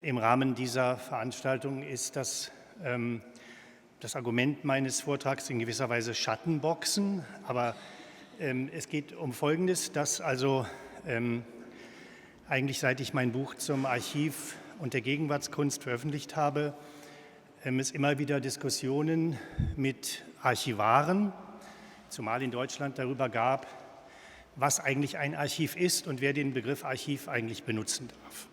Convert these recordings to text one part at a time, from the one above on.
Im Rahmen dieser Veranstaltung ist das Argument meines Vortrags in gewisser Weise Schattenboxen, aber es geht um Folgendes, dass also eigentlich seit ich mein Buch zum Archiv und der Gegenwartskunst veröffentlicht habe, es immer wieder Diskussionen mit Archivaren, zumal in Deutschland, darüber gab, was eigentlich ein Archiv ist und wer den Begriff Archiv eigentlich benutzen darf.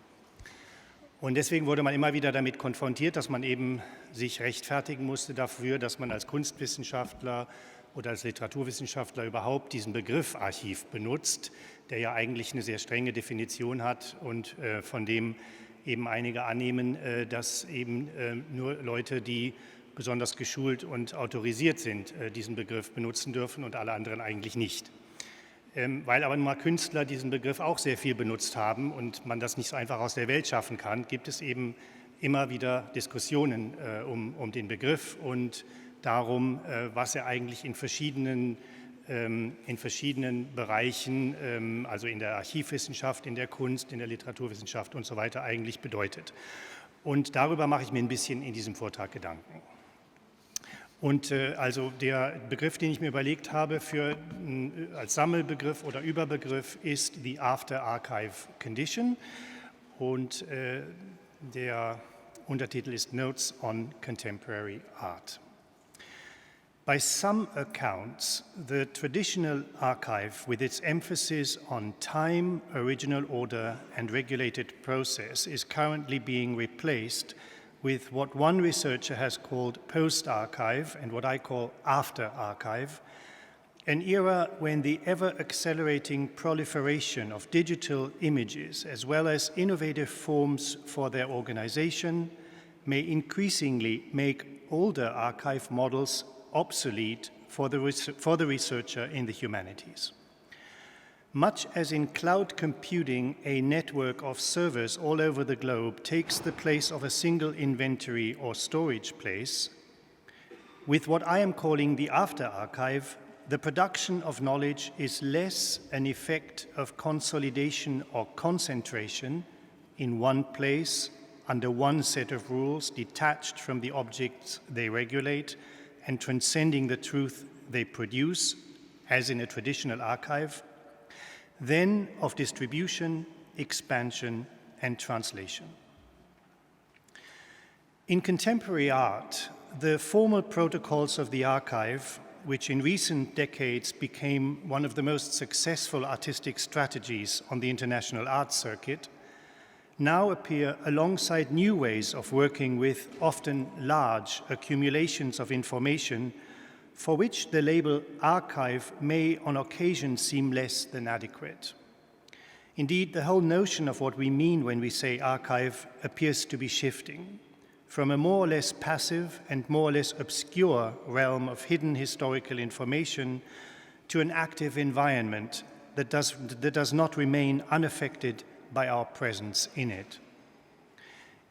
Und deswegen wurde man immer wieder damit konfrontiert, dass man eben sich rechtfertigen musste dafür, dass man als Kunstwissenschaftler oder als Literaturwissenschaftler überhaupt diesen Begriff Archiv benutzt, der ja eigentlich eine sehr strenge Definition hat und von dem eben einige annehmen, dass eben nur Leute, die besonders geschult und autorisiert sind, diesen Begriff benutzen dürfen und alle anderen eigentlich nicht. Weil aber nun mal Künstler diesen Begriff auch sehr viel benutzt haben und man das nicht so einfach aus der Welt schaffen kann, gibt es eben immer wieder Diskussionen um den Begriff und darum, was er eigentlich in verschiedenen Bereichen, also in der Archivwissenschaft, in der Kunst, in der Literaturwissenschaft und so weiter eigentlich bedeutet. Und darüber mache ich mir ein bisschen in diesem Vortrag Gedanken. Und also der Begriff, den ich mir überlegt habe als Sammelbegriff oder Überbegriff, ist the After Archive Condition und der Untertitel ist Notes on Contemporary Art. By some accounts, the traditional archive, with its emphasis on time, original order, and regulated process, is currently being replaced with what one researcher has called post-archive and what I call after-archive, an era when the ever-accelerating proliferation of digital images as well as innovative forms for their organization may increasingly make older archive models obsolete for the researcher in the humanities. Much as in cloud computing, a network of servers all over the globe takes the place of a single inventory or storage place, with what I am calling the after archive, the production of knowledge is less an effect of consolidation or concentration in one place under one set of rules, detached from the objects they regulate and transcending the truth they produce, as in a traditional archive, then of distribution, expansion, and translation. In contemporary art, the formal protocols of the archive, which in recent decades became one of the most successful artistic strategies on the international art circuit, now appear alongside new ways of working with often large accumulations of information for which the label archive may on occasion seem less than adequate. Indeed, the whole notion of what we mean when we say archive appears to be shifting from a more or less passive and more or less obscure realm of hidden historical information to an active environment that does not remain unaffected by our presence in it.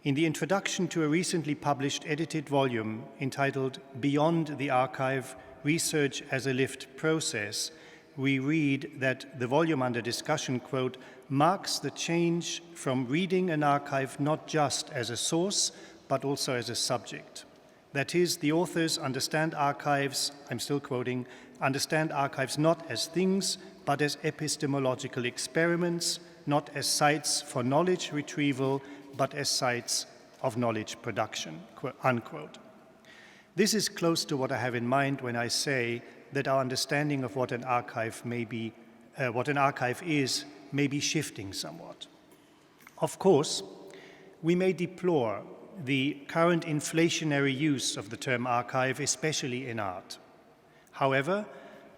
In the introduction to a recently published edited volume entitled Beyond the Archive, Research as a Lived Process, we read that the volume under discussion, quote, marks the change from reading an archive not just as a source, but also as a subject. That is, the authors understand archives, I'm still quoting, understand archives not as things, but as epistemological experiments, not as sites for knowledge retrieval, but as sites of knowledge production, unquote. This is close to what I have in mind when I say that our understanding of what an archive is, may be shifting somewhat. Of course, we may deplore the current inflationary use of the term archive, especially in art. However,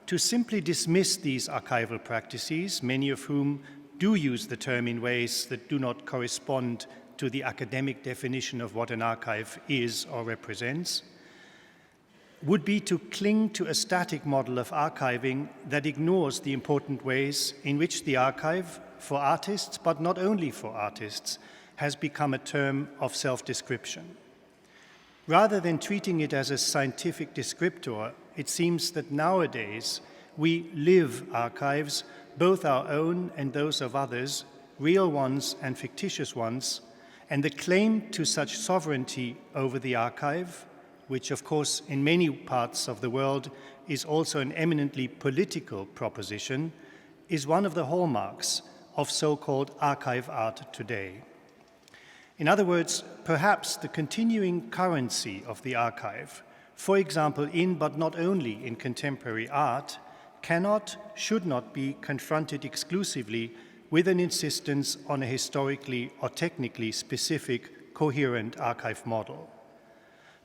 to simply dismiss these archival practices, many of whom do use the term in ways that do not correspond to the academic definition of what an archive is or represents, would be to cling to a static model of archiving that ignores the important ways in which the archive, for artists, but not only for artists, has become a term of self-description. Rather than treating it as a scientific descriptor, it seems that nowadays we live archives, both our own and those of others, real ones and fictitious ones, And the claim to such sovereignty over the archive, which of course in many parts of the world is also an eminently political proposition, is one of the hallmarks of so-called archive art today. In other words, perhaps the continuing currency of the archive, for example, in but not only in contemporary art, cannot, should not be confronted exclusively with an insistence on a historically or technically specific, coherent archive model.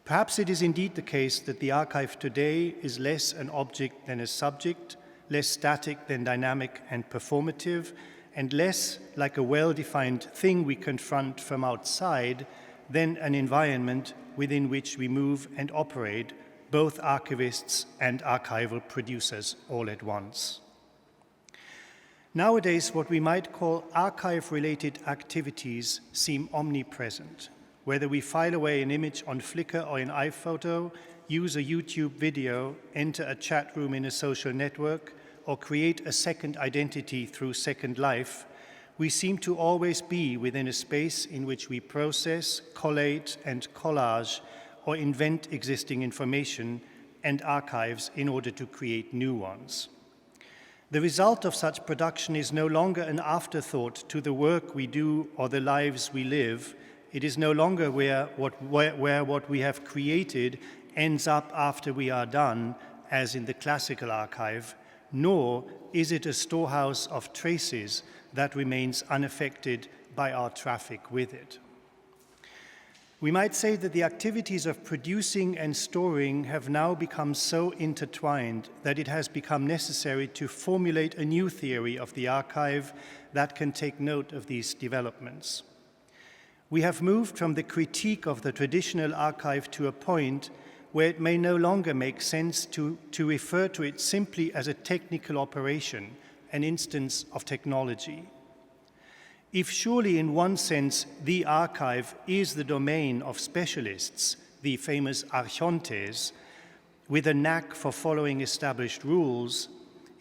Perhaps it is indeed the case that the archive today is less an object than a subject, less static than dynamic and performative, and less like a well-defined thing we confront from outside than an environment within which we move and operate, both archivists and archival producers all at once. Nowadays, what we might call archive-related activities seem omnipresent. Whether we file away an image on Flickr or in iPhoto, use a YouTube video, enter a chat room in a social network, or create a second identity through Second Life, we seem to always be within a space in which we process, collate, and collage or invent existing information and archives in order to create new ones. The result of such production is no longer an afterthought to the work we do or the lives we live. It is no longer where what we have created ends up after we are done, as in the classical archive, nor is it a storehouse of traces that remains unaffected by our traffic with it. We might say that the activities of producing and storing have now become so intertwined that it has become necessary to formulate a new theory of the archive that can take note of these developments. We have moved from the critique of the traditional archive to a point where it may no longer make sense to refer to it simply as a technical operation, an instance of technology. If surely in one sense the archive is the domain of specialists, the famous archontes, with a knack for following established rules,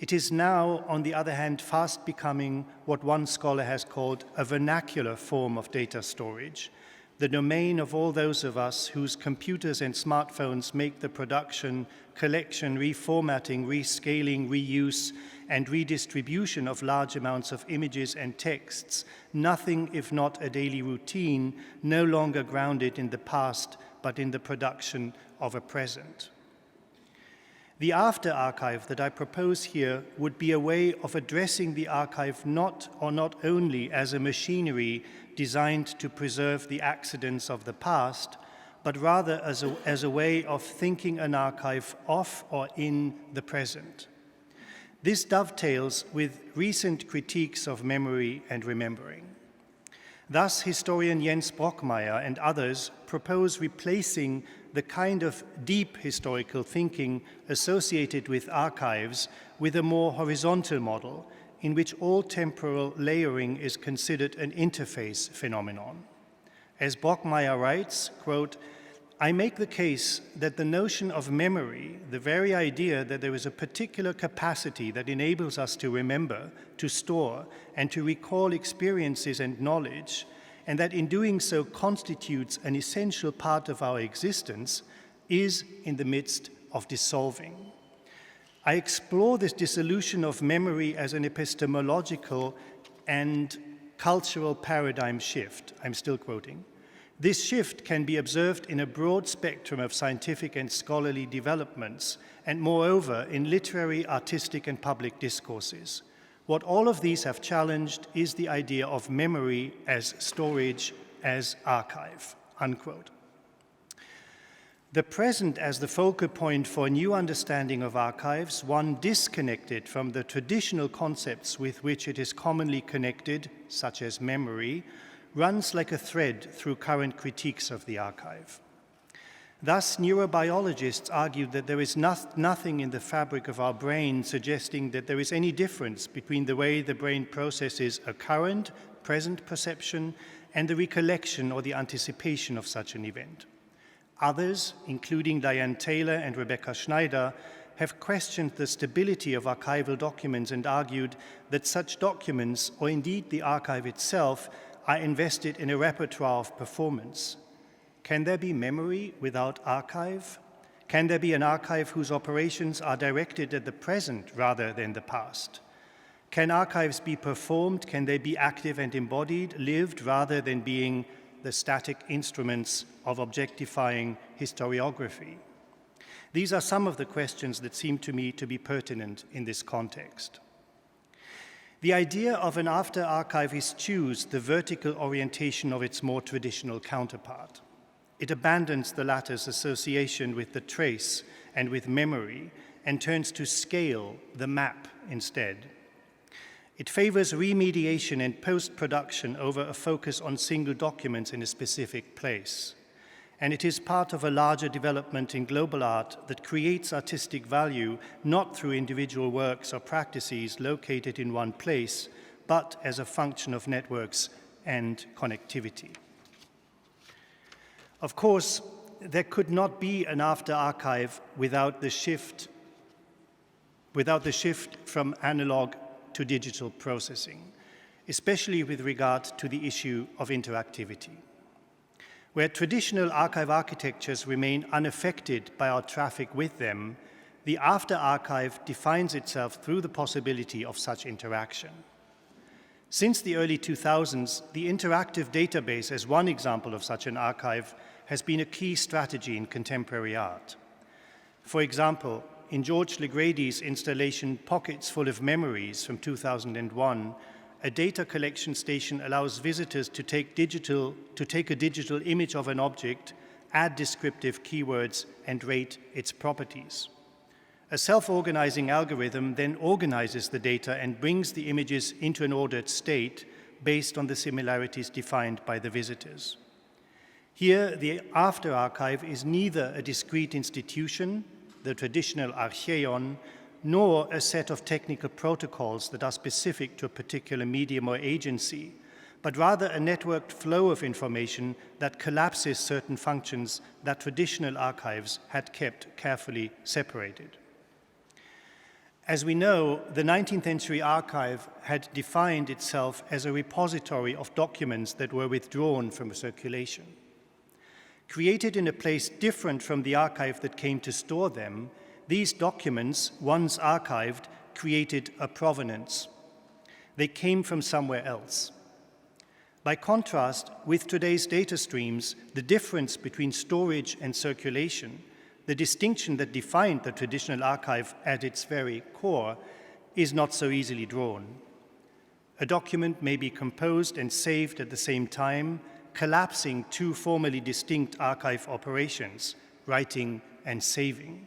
it is now, on the other hand, fast becoming what one scholar has called a vernacular form of data storage, the domain of all those of us whose computers and smartphones make the production, collection, reformatting, rescaling, reuse, and redistribution of large amounts of images and texts, nothing if not a daily routine, no longer grounded in the past, but in the production of a present. The after archive that I propose here would be a way of addressing the archive not only as a machinery designed to preserve the accidents of the past, but rather as a way of thinking an archive of or in the present. This dovetails with recent critiques of memory and remembering. Thus, historian Jens Brockmeier and others propose replacing the kind of deep historical thinking associated with archives with a more horizontal model in which all temporal layering is considered an interface phenomenon. As Brockmeier writes, quote, "I make the case that the notion of memory, the very idea that there is a particular capacity that enables us to remember, to store, and to recall experiences and knowledge, and that in doing so constitutes an essential part of our existence, is in the midst of dissolving. I explore this dissolution of memory as an epistemological and cultural paradigm shift." I'm still quoting. "This shift can be observed in a broad spectrum of scientific and scholarly developments, and moreover in literary, artistic, and public discourses. What all of these have challenged is the idea of memory as storage, as archive," unquote. The present as the focal point for a new understanding of archives, one disconnected from the traditional concepts with which it is commonly connected, such as memory, runs like a thread through current critiques of the archive. Thus, neurobiologists argued that there is nothing in the fabric of our brain suggesting that there is any difference between the way the brain processes a current, present perception and the recollection or the anticipation of such an event. Others, including Diane Taylor and Rebecca Schneider, have questioned the stability of archival documents and argued that such documents, or indeed the archive itself, are invested in a repertoire of performance. Can there be memory without archive? Can there be an archive whose operations are directed at the present rather than the past? Can archives be performed? Can they be active and embodied, lived, rather than being the static instruments of objectifying historiography? These are some of the questions that seem to me to be pertinent in this context. The idea of an after-archive eschews the vertical orientation of its more traditional counterpart. It abandons the latter's association with the trace and with memory and turns to scale, the map, instead. It favors remediation and post-production over a focus on single documents in a specific place. And it is part of a larger development in global art that creates artistic value not through individual works or practices located in one place, but as a function of networks and connectivity. Of course, there could not be an after-archive without the shift from analog to digital processing, especially with regard to the issue of interactivity. Where traditional archive architectures remain unaffected by our traffic with them, the after-archive defines itself through the possibility of such interaction. Since the early 2000s, the interactive database, as one example of such an archive, has been a key strategy in contemporary art. For example, in George Legrady's installation Pockets Full of Memories from 2001, a data collection station allows visitors to take a digital image of an object, add descriptive keywords, and rate its properties. A self-organizing algorithm then organizes the data and brings the images into an ordered state based on the similarities defined by the visitors. Here, the after-archive is neither a discrete institution, the traditional archaion, nor a set of technical protocols that are specific to a particular medium or agency, but rather a networked flow of information that collapses certain functions that traditional archives had kept carefully separated. As we know, the 19th century archive had defined itself as a repository of documents that were withdrawn from circulation. Created in a place different from the archive that came to store them, these documents, once archived, created a provenance. They came from somewhere else. By contrast, with today's data streams, the difference between storage and circulation, the distinction that defined the traditional archive at its very core, is not so easily drawn. A document may be composed and saved at the same time, collapsing two formally distinct archive operations, writing and saving.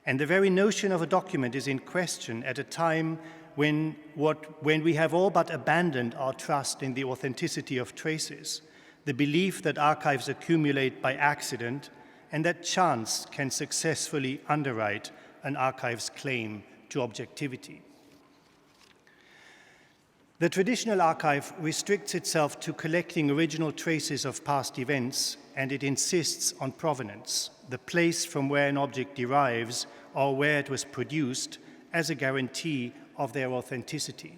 And the very notion of a document is in question at a time when we have all but abandoned our trust in the authenticity of traces, the belief that archives accumulate by accident, and that chance can successfully underwrite an archive's claim to objectivity. The traditional archive restricts itself to collecting original traces of past events, and it insists on provenance, the place from where an object derives or where it was produced, as a guarantee of their authenticity.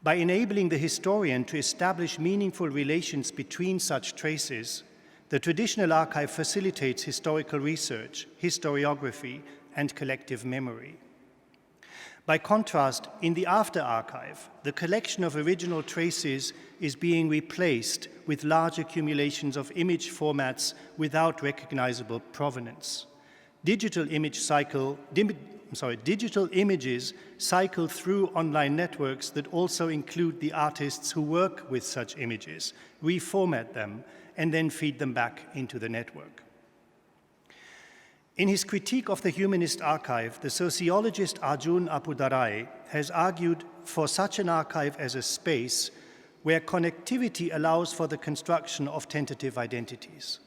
By enabling the historian to establish meaningful relations between such traces, the traditional archive facilitates historical research, historiography, and collective memory. By contrast, in the after-archive, the collection of original traces is being replaced with large accumulations of image formats without recognizable provenance. Digital images cycle through online networks that also include the artists who work with such images, reformat them, and then feed them back into the network. In his critique of the humanist archive, the sociologist Arjun Appudurai has argued for such an archive as a space where connectivity allows for the construction of tentative identities.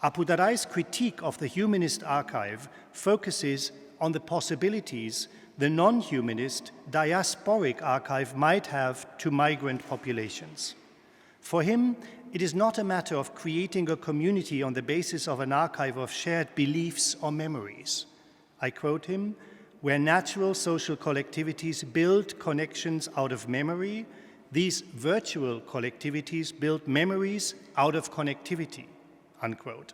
Appudurai's critique of the humanist archive focuses on the possibilities the non-humanist diasporic archive might have to migrant populations. For him, it is not a matter of creating a community on the basis of an archive of shared beliefs or memories. I quote him, "Where natural social collectivities build connections out of memory, These virtual collectivities build memories out of connectivity, unquote.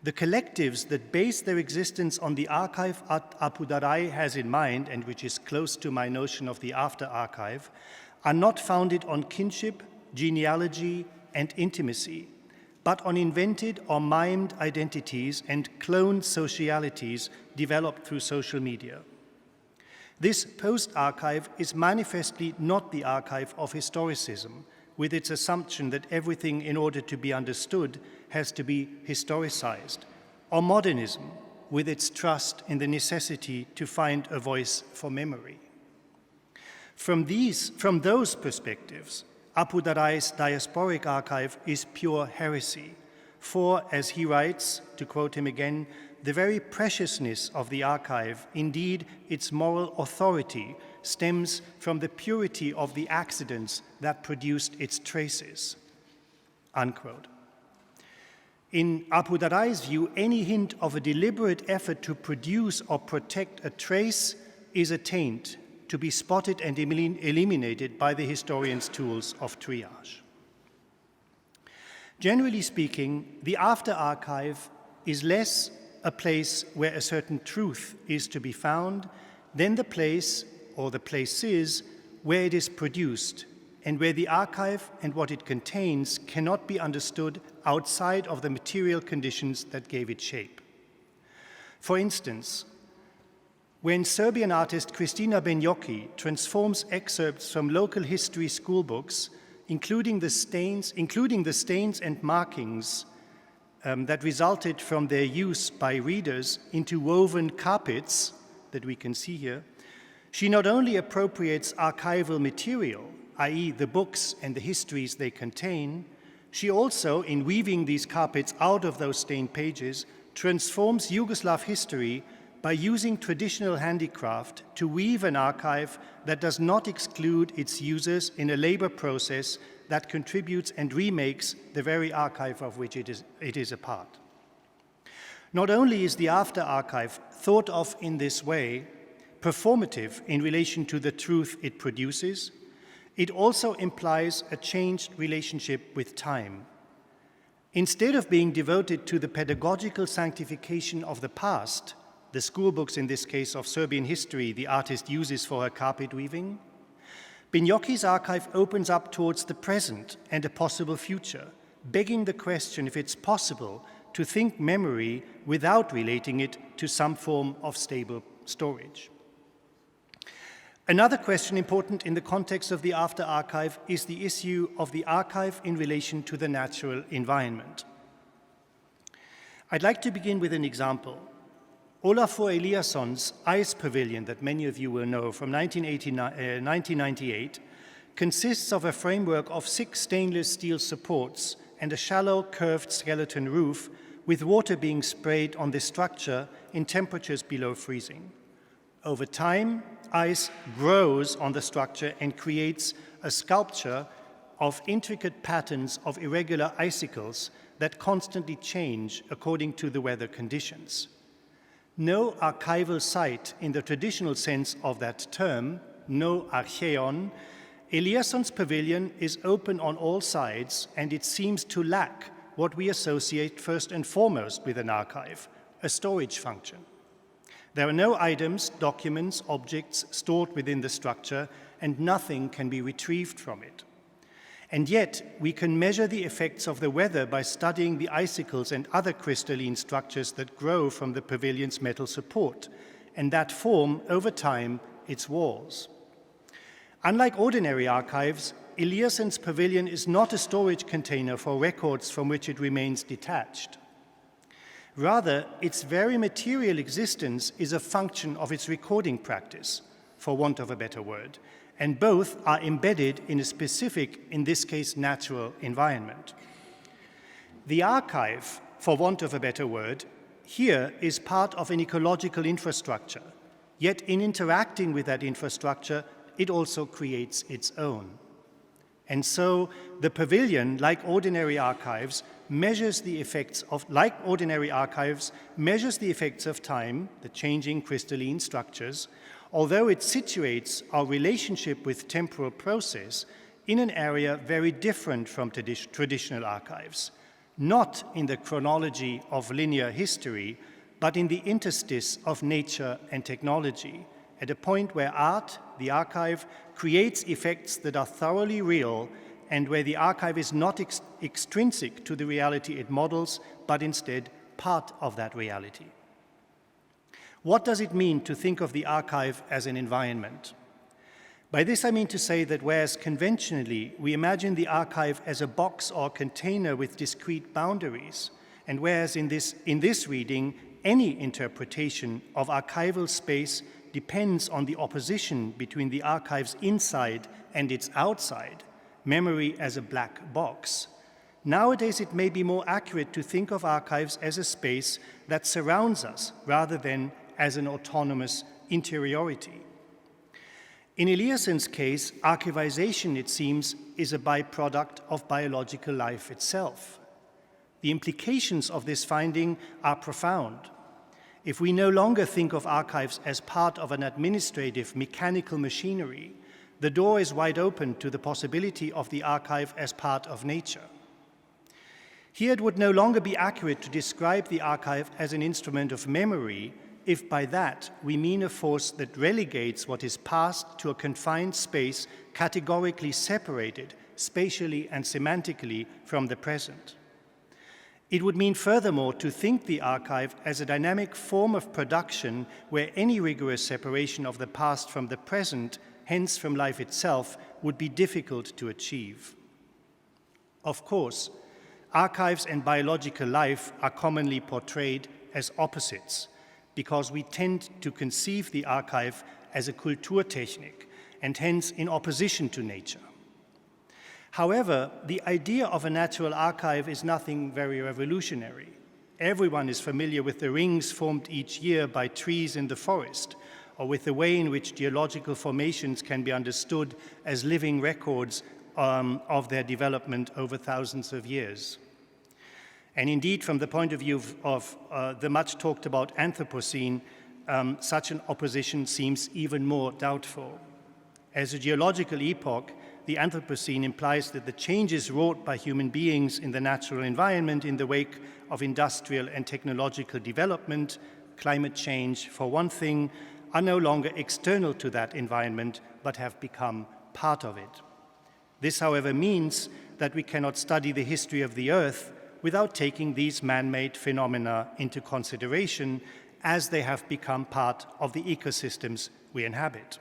The collectives that base their existence on the archive Apu Darai has in mind, and which is close to my notion of the after archive, are not founded on kinship, genealogy, and intimacy, but on invented or mimed identities and cloned socialities developed through social media. This post-archive is manifestly not the archive of historicism, with its assumption that everything in order to be understood has to be historicized, or modernism, with its trust in the necessity to find a voice for memory. From those perspectives, Apu Darai's diasporic archive is pure heresy, for, as he writes, to quote him again, the very preciousness of the archive, indeed its moral authority, stems from the purity of the accidents that produced its traces, unquote. In Apu Darai's view, any hint of a deliberate effort to produce or protect a trace is a taint to be spotted and eliminated by the historian's tools of triage. Generally speaking, the after archive is less a place where a certain truth is to be found than the place or the places where it is produced and where the archive and what it contains cannot be understood outside of the material conditions that gave it shape. For instance, when Serbian artist Kristina Benjoki transforms excerpts from local history schoolbooks, including the stains and markings that resulted from their use by readers into woven carpets that we can see here, she not only appropriates archival material, i.e. the books and the histories they contain, she also, in weaving these carpets out of those stained pages, transforms Yugoslav history by using traditional handicraft to weave an archive that does not exclude its users in a labor process that contributes and remakes the very archive of which it is a part. Not only is the after archive thought of in this way performative in relation to the truth it produces, it also implies a changed relationship with time. Instead of being devoted to the pedagogical sanctification of the past, the schoolbooks in this case of Serbian history the artist uses for her carpet weaving, Benjoki's archive opens up towards the present and a possible future, begging the question if it's possible to think memory without relating it to some form of stable storage. Another question important in the context of the after archive is the issue of the archive in relation to the natural environment. I'd like to begin with an example. Olafur Eliasson's Ice Pavilion, that many of you will know, from 1998, consists of a framework of 6 stainless steel supports and a shallow, curved skeleton roof with water being sprayed on the structure in temperatures below freezing. Over time, ice grows on the structure and creates a sculpture of intricate patterns of irregular icicles that constantly change according to the weather conditions. No archival site in the traditional sense of that term, no archeon, Eliasson's pavilion is open on all sides, and it seems to lack what we associate first and foremost with an archive, a storage function. There are no items, documents, objects stored within the structure, and nothing can be retrieved from it. And yet, we can measure the effects of the weather by studying the icicles and other crystalline structures that grow from the pavilion's metal support, and that form, over time, its walls. Unlike ordinary archives, Eliasson's pavilion is not a storage container for records from which it remains detached. Rather, its very material existence is a function of its recording practice, for want of a better word, and both are embedded in a specific, in this case, natural environment. The archive, for want of a better word, here is part of an ecological infrastructure, yet in interacting with that infrastructure, it also creates its own. And so the pavilion, like ordinary archives, measures the effects of, like ordinary archives, measures the effects of time, the changing crystalline structures, although it situates our relationship with temporal process in an area very different from traditional archives, not in the chronology of linear history, but in the interstice of nature and technology, at a point where art, the archive, creates effects that are thoroughly real and where the archive is not extrinsic to the reality it models, but instead part of that reality. What does it mean to think of the archive as an environment? By this I mean to say that whereas conventionally we imagine the archive as a box or container with discrete boundaries, and whereas in this reading any interpretation of archival space depends on the opposition between the archive's inside and its outside, memory as a black box, nowadays it may be more accurate to think of archives as a space that surrounds us rather than as an autonomous interiority. In Eliassen's case, archivization, it seems, is a byproduct of biological life itself. The implications of this finding are profound. If we no longer think of archives as part of an administrative, mechanical machinery, the door is wide open to the possibility of the archive as part of nature. Here it would no longer be accurate to describe the archive as an instrument of memory, if by that we mean a force that relegates what is past to a confined space categorically separated, spatially and semantically, from the present. It would mean furthermore to think the archive as a dynamic form of production where any rigorous separation of the past from the present, hence from life itself, would be difficult to achieve. Of course, archives and biological life are commonly portrayed as opposites, because we tend to conceive the archive as a Kulturtechnik and hence in opposition to nature. However, the idea of a natural archive is nothing very revolutionary. Everyone is familiar with the rings formed each year by trees in the forest, or with the way in which geological formations can be understood as living records of their development over thousands of years. And indeed, from the point of view of the much talked about Anthropocene, such an opposition seems even more doubtful. As a geological epoch, the Anthropocene implies that the changes wrought by human beings in the natural environment in the wake of industrial and technological development, climate change for one thing, are no longer external to that environment, but have become part of it. This, however, means that we cannot study the history of the Earth without taking these man-made phenomena into consideration, as they have become part of the ecosystems we inhabit.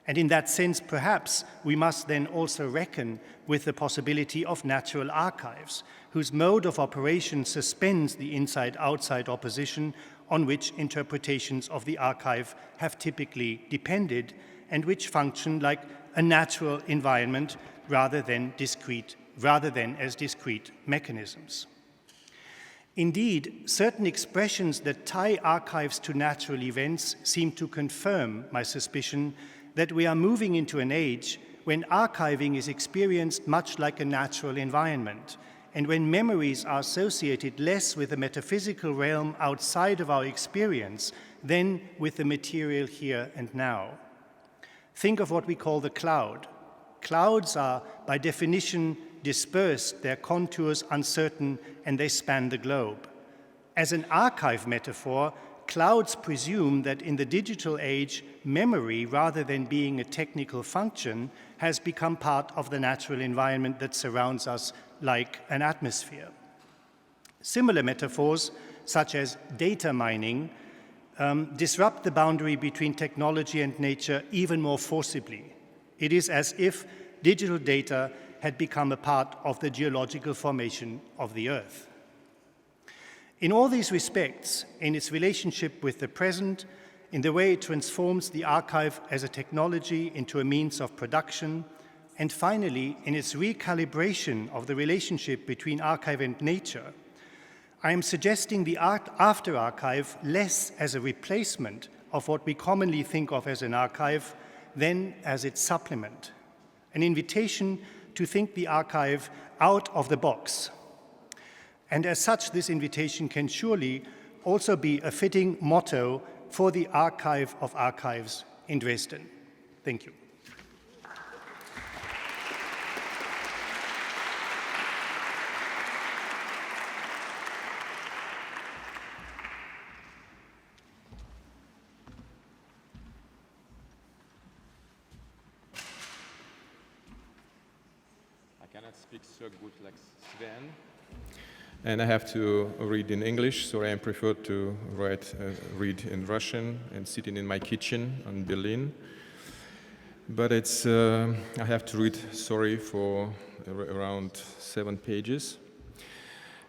And in that sense, perhaps, we must then also reckon with the possibility of natural archives, whose mode of operation suspends the inside-outside opposition on which interpretations of the archive have typically depended, and which function like a natural environment rather than as discrete mechanisms. Indeed, certain expressions that tie archives to natural events seem to confirm my suspicion that we are moving into an age when archiving is experienced much like a natural environment, and when memories are associated less with the metaphysical realm outside of our experience than with the material here and now. Think of what we call the cloud. Clouds are, by definition, dispersed, their contours uncertain, and they span the globe. As an archive metaphor, clouds presume that in the digital age, memory, rather than being a technical function, has become part of the natural environment that surrounds us like an atmosphere. Similar metaphors, such as data mining, disrupt the boundary between technology and nature even more forcibly. It is as if digital data had become a part of the geological formation of the Earth. In all these respects, in its relationship with the present, in the way it transforms the archive as a technology into a means of production, and finally, in its recalibration of the relationship between archive and nature, I am suggesting the after-archive less as a replacement of what we commonly think of as an archive than as its supplement, an invitation to think the archive out of the box. And as such, this invitation can surely also be a fitting motto for the Archive of Archives in Dresden. Thank you. I cannot speak so good like Sven. And I have to read in English, so I prefer to read in Russian and sitting in my kitchen in Berlin. But I have to read, sorry, for around 7 pages.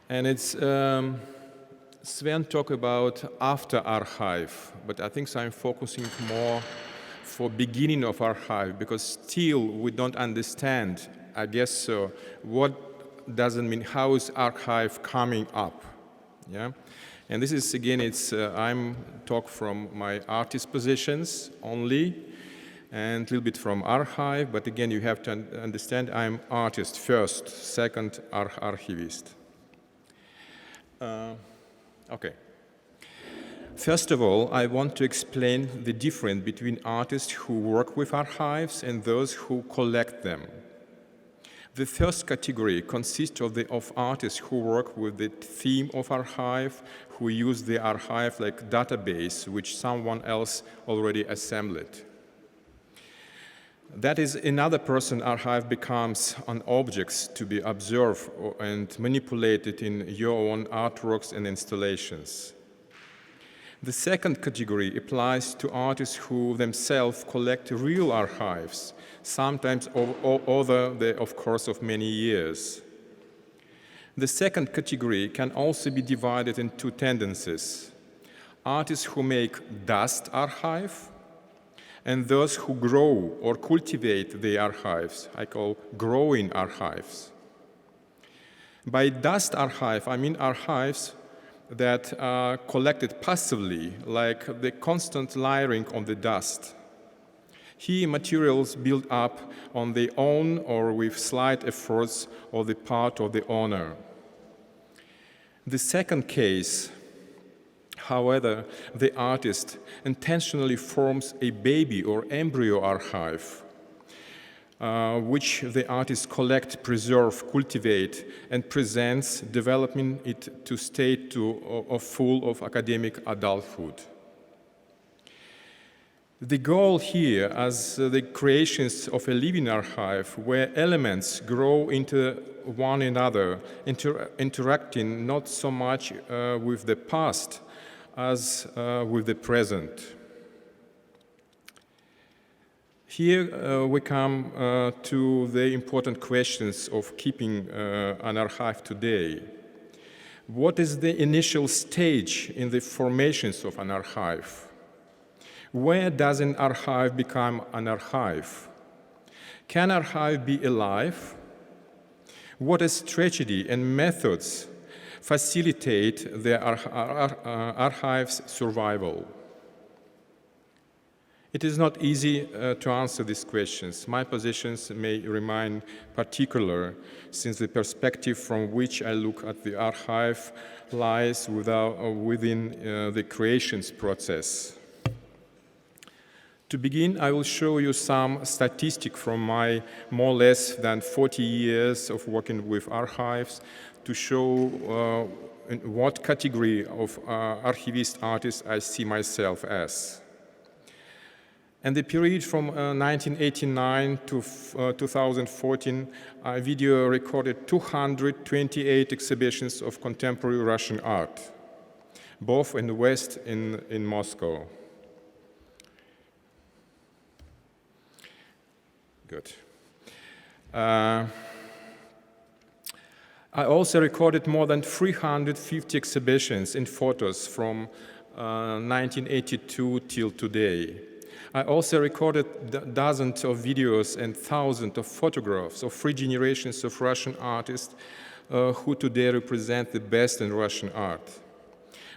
And it's, Sven talked about after archive, but I think I'm focusing more for beginning of archive, because still we don't understand, I guess so, what doesn't mean how is archive coming up, yeah? And this is, again, I'm talk from my artist positions only, and a little bit from archive, but again, you have to understand I'm artist first, second archivist. Okay. First of all, I want to explain the difference between artists who work with archives and those who collect them. The first category consists of artists who work with the theme of archive, who use the archive like database, which someone else already assembled. That is, another person's archive becomes an object to be observed and manipulated in your own artworks and installations. The second category applies to artists who themselves collect real archives, sometimes over the course of many years. The second category can also be divided into 2 tendencies: artists who make dust archive, and those who grow or cultivate the archives, I call growing archives. By dust archive, I mean archives that are collected passively, like the constant layering on the dust. Here, materials build up on their own or with slight efforts on the part of the owner. The second case, however, the artist intentionally forms a baby or embryo archive, which the artist collects, preserves, cultivates, and presents, developing it to state of full of academic adulthood. The goal here, as the creations of a living archive, where elements grow into one another, interacting not so much with the past as with the present. Here we come to the important questions of keeping an archive today. What is the initial stage in the formations of an archive? Where does an archive become an archive? Can an archive be alive? What strategy and methods facilitate the archive's survival? It is not easy to answer these questions. My positions may remain particular, since the perspective from which I look at the archive lies within the creations process. To begin, I will show you some statistics from my more or less than 40 years of working with archives to show in what category of archivist artist I see myself as. And the period from 1989 to 2014, I video recorded 228 exhibitions of contemporary Russian art, both in the West and in Moscow. Good. I also recorded more than 350 exhibitions and photos from 1982 till today. I also recorded dozens of videos and thousands of photographs of 3 generations of Russian artists who today represent the best in Russian art.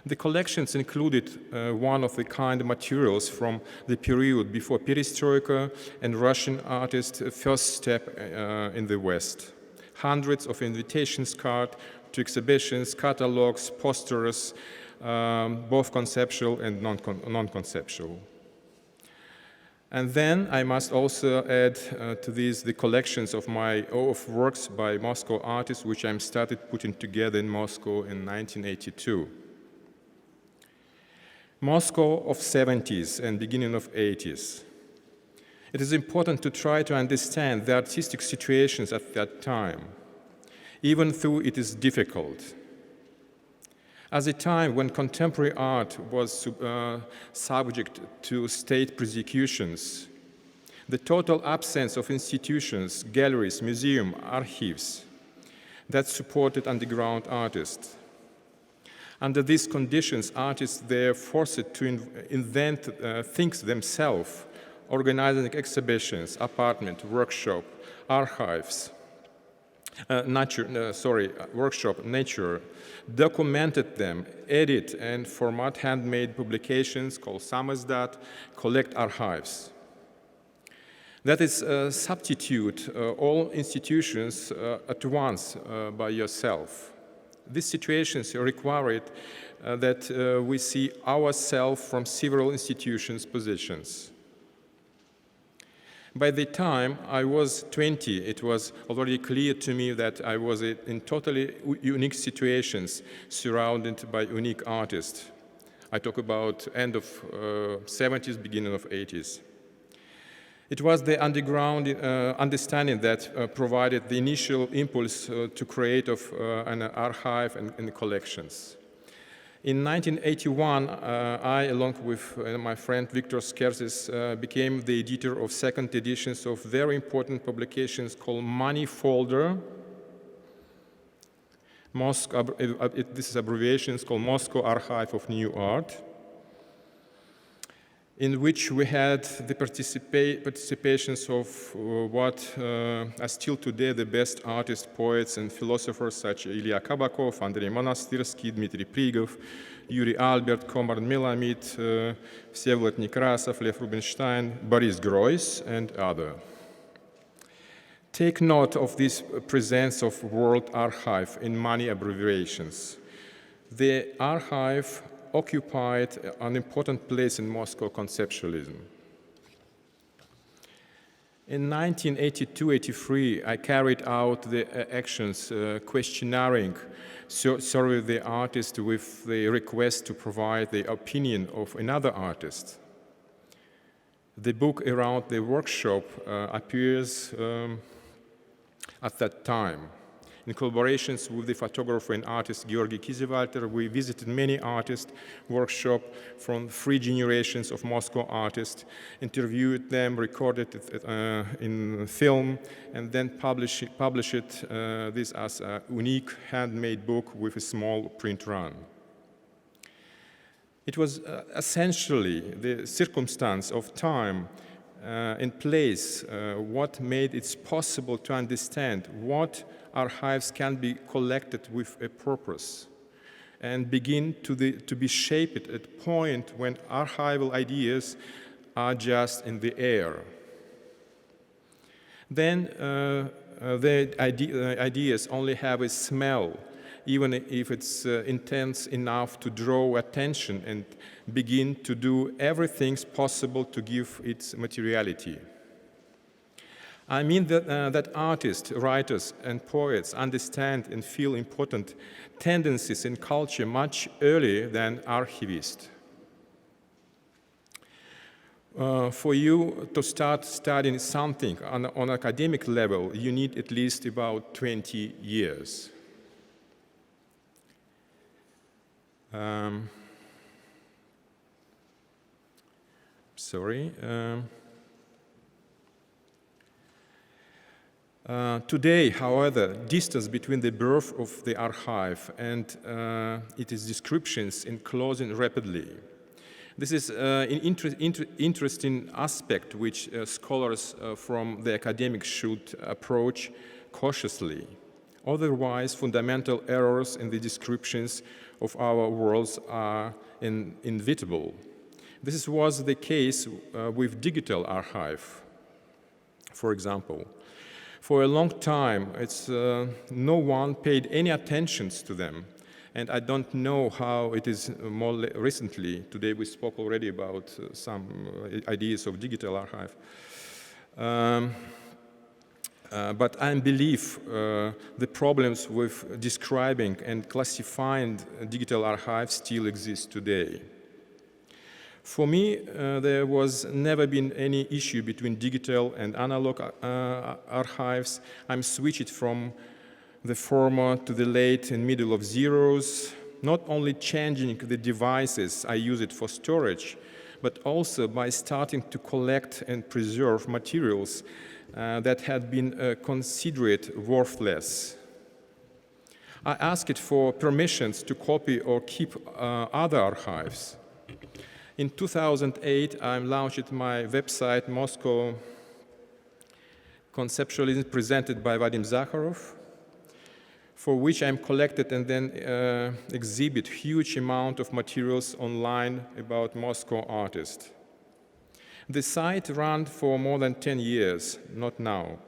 The collections included one-of-a-kind materials from the period before Perestroika and Russian artists' first step in the West. Hundreds of invitations cards to exhibitions, catalogs, posters, both conceptual and non-conceptual. And then I must also add to these the collections of works by Moscow artists, which I started putting together in Moscow in 1982. Moscow of 70s and beginning of 80s. It is important to try to understand the artistic situations at that time, even though it is difficult. As a time when contemporary art was subject to state persecutions, the total absence of institutions, galleries, museums, archives that supported underground artists. Under these conditions, artists were forced to invent things themselves, organizing exhibitions, apartment, workshop, archives, workshop, nature, documented them, edit and format handmade publications called samizdat, collect archives. That is, substitute all institutions at once by yourself. These situations required that we see ourselves from several institutions' positions. By the time I was 20, it was already clear to me that I was in totally unique situations surrounded by unique artists. I talk about end of 70s, beginning of 80s. It was the underground understanding that provided the initial impulse to create an archive and collections. In 1981, I, along with my friend Victor Skerzis, became the editor of second editions of very important publications called Money Folder. This is abbreviations called Moscow Archive of New Art, in which we had the participations of what are still today the best artists, poets, and philosophers such as Ilya Kabakov, Andrei Monastyrsky, Dmitry Prigov, Yuri Albert, Komar Melamid, Всеволод Nekrasov, Lev Rubinstein, Boris Groys, and others. Take note of this presence of World Archive in many abbreviations. The archive occupied an important place in Moscow conceptualism. In 1982-83, I carried out the actions questionnaring, surveyed the artist with the request to provide the opinion of another artist. The book around the workshop appears at that time. In collaborations with the photographer and artist Georgy Kizewalter, we visited many artists' workshops from 3 generations of Moscow artists, interviewed them, recorded it in film, and then published this as a unique handmade book with a small print run. It was essentially the circumstance of time and place what made it possible to understand what archives can be collected with a purpose and begin to be shaped at a point when archival ideas are just in the air. Then the ideas only have a smell, even if it's intense enough to draw attention and begin to do everything possible to give its materiality. I mean that artists, writers, and poets understand and feel important tendencies in culture much earlier than archivists. For you to start studying something on an academic level, you need at least about 20 years. Today, however, distance between the birth of the archive and its descriptions is closing rapidly. This is an interesting aspect which scholars from the academic should approach cautiously. Otherwise, fundamental errors in the descriptions of our worlds are inevitable. This was the case with digital archive, for example. For a long time, no one paid any attention to them. And I don't know how it is more recently. Today we spoke already about some ideas of digital archive. But I believe the problems with describing and classifying digital archives still exist today. For me, there was never been any issue between digital and analog archives. I'm switched from the former to the late and middle of zeros, not only changing the devices I use it for storage, but also by starting to collect and preserve materials that had been considered worthless. I asked for permissions to copy or keep other archives. In 2008, I launched my website, Moscow Conceptualism, presented by Vadim Zakharov, for which I'm collected and then exhibit huge amount of materials online about Moscow artists. The site ran for more than 10 years, not now,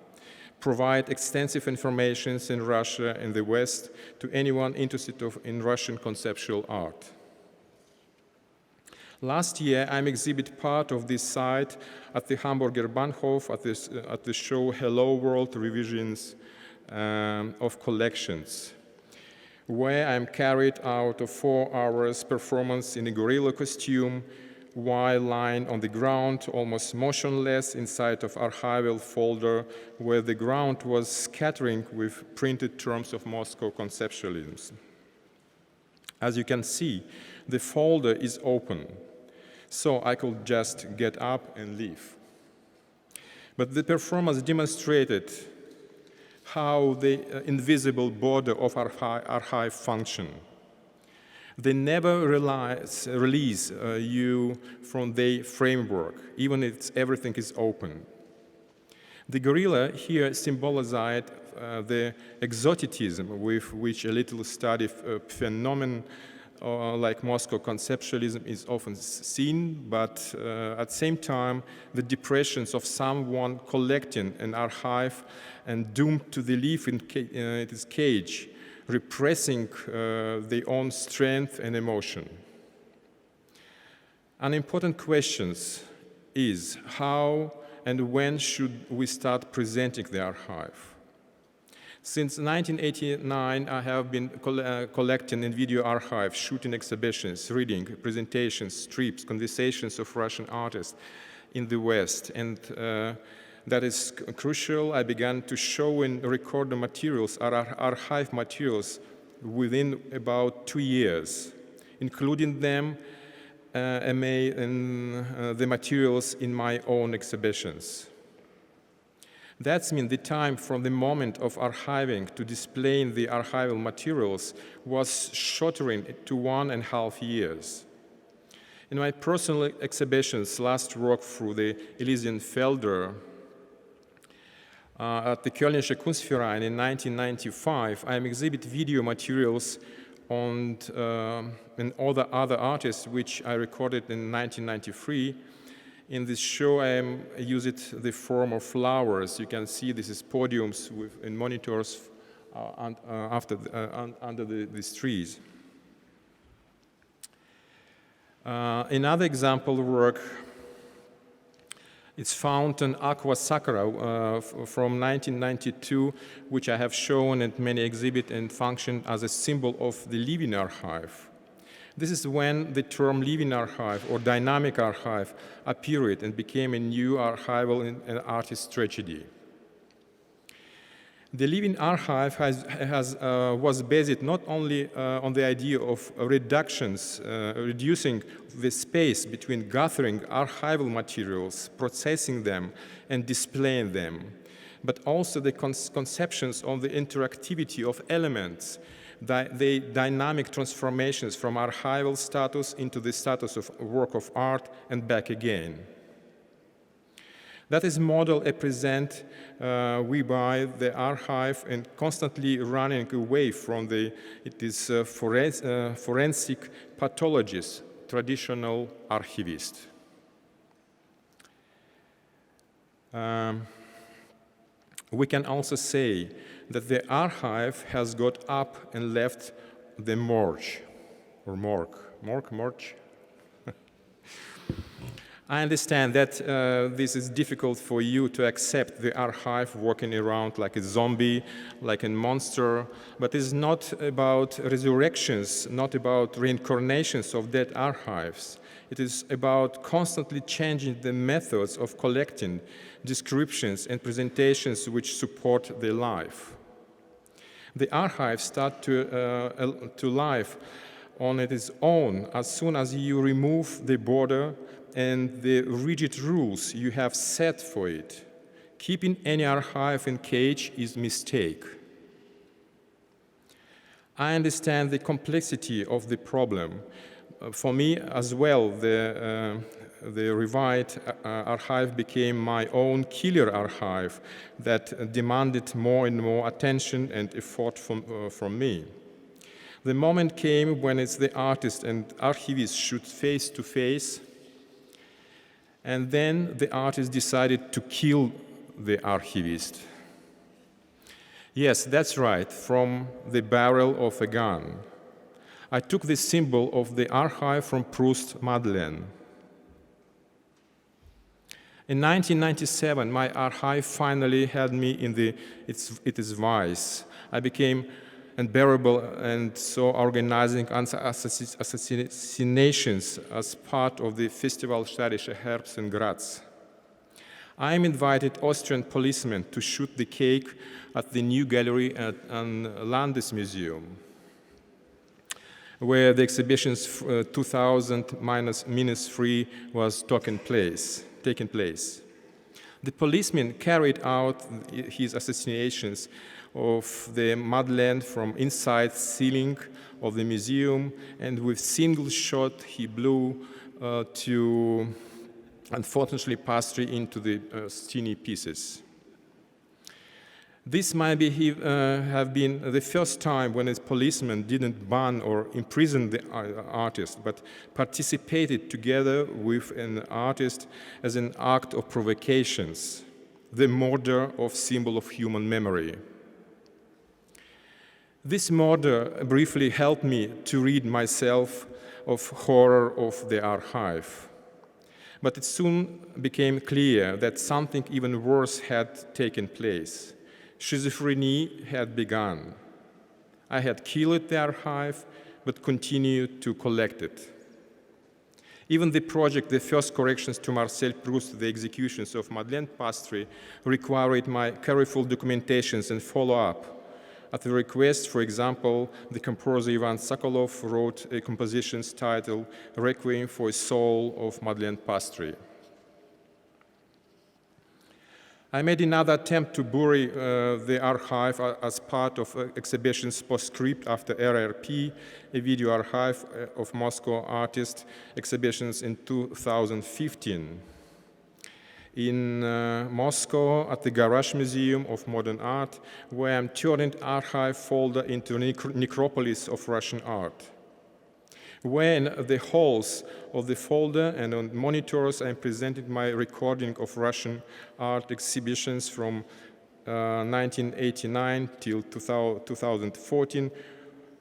provide extensive information in Russia and the West to anyone interested in Russian conceptual art. Last year, I exhibit part of this site at the Hamburger Bahnhof at the show Hello World Revisions of Collections, where I'm carried out a 4 hours performance in a gorilla costume while lying on the ground, almost motionless, inside of archival folder where the ground was scattering with printed terms of Moscow conceptualism. As you can see, the folder is open, so I could just get up and leave. But the performance demonstrated how the invisible border of archive function. They never release you from the framework, even if everything is open. The gorilla here symbolized the exoticism with which a little study phenomenon like Moscow conceptualism is often seen, but at the same time, the depressions of someone collecting an archive and doomed to live in its cage, repressing their own strength and emotion. An important question is how and when should we start presenting the archive? Since 1989, I have been collecting in video archives, shooting exhibitions, reading, presentations, strips, conversations of Russian artists in the West, and that is crucial. I began to show and record the materials, archive materials, within about 2 years, including them the materials in my own exhibitions. That means the time from the moment of archiving to displaying the archival materials was shortening to 1.5 years. In my personal exhibitions, last work through the Elysian Felder at the Kölnische Kunstverein in 1995, I exhibit video materials on and other artists which I recorded in 1993. In this show, I used the form of flowers. You can see this is podiums and monitors under these trees. Another example work is found in Aqua Zakharov from 1992, which I have shown at many exhibits and functioned as a symbol of the living archive. This is when the term living archive or dynamic archive appeared and became a new archival and artist tragedy. The living archive was based not only on the idea of reducing the space between gathering archival materials, processing them, and displaying them, but also the conceptions of the interactivity of elements, the dynamic transformations from archival status into the status of work of art and back again. That is model I present whereby the archive and constantly running away from forensic pathologist, traditional archivist. We can also say that the archive has got up and left the morgue, or morgue. I understand that this is difficult for you to accept the archive walking around like a zombie, like a monster, but it's not about resurrections, not about reincarnations of dead archives. It is about constantly changing the methods of collecting descriptions and presentations which support their life. The archive starts to life on its own as soon as you remove the border and the rigid rules you have set for it. Keeping any archive in cage is a mistake. I understand the complexity of the problem. For me as well, the revived archive became my own killer archive that demanded more and more attention and effort from me. The moment came when it's the artist and archivist shoot face to face, and then the artist decided to kill the archivist. Yes, that's right, from the barrel of a gun. I took the symbol of the archive from Proust's Madeleine. In 1997, my archive finally had me in its vice. I became unbearable, and so organizing assassinations as part of the festival Stadische Herbst in Graz. I invited Austrian policemen to shoot the cake at the new gallery at an Landesmuseum, where the exhibition's 2000-3 was taking place. The policeman carried out his assassinations of the Madeleine from inside ceiling of the museum, and with single shot he blew to, unfortunately, pastry into the teeny pieces. This might have been the first time when a policeman didn't ban or imprison the artist, but participated together with an artist as an act of provocations, the murder of symbol of human memory. This murder briefly helped me to rid myself of horror of the archive. But it soon became clear that something even worse had taken place. Schizophrenia had begun. I had killed the archive, but continued to collect it. Even the project, the first corrections to Marcel Proust, the executions of Madeleine Pastry, required my careful documentations and follow-up. At the request, for example, the composer Ivan Zakharov wrote a composition titled Requiem for a Soul of Madeleine Pastry. I made another attempt to bury the archive as part of exhibition's postscript after RRP, a video archive of Moscow artist exhibitions in 2015. In Moscow at the Garage Museum of Modern Art, where I'm turning archive folder into a necropolis of Russian art. Where in the halls of the folder and on monitors I presented my recording of Russian art exhibitions from 1989 till 2014,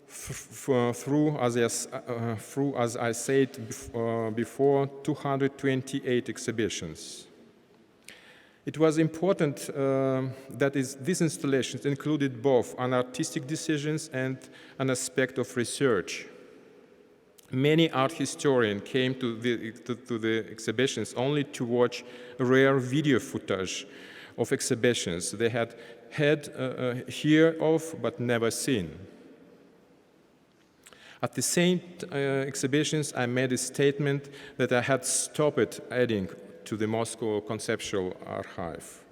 through, as I said before, 228 exhibitions. It was important that these installations included both an artistic decisions and an aspect of research. Many art historians came to the exhibitions only to watch rare video footage of exhibitions they had heard of but never seen. At the same exhibitions, I made a statement that I had stopped adding to the Moscow Conceptual Archive.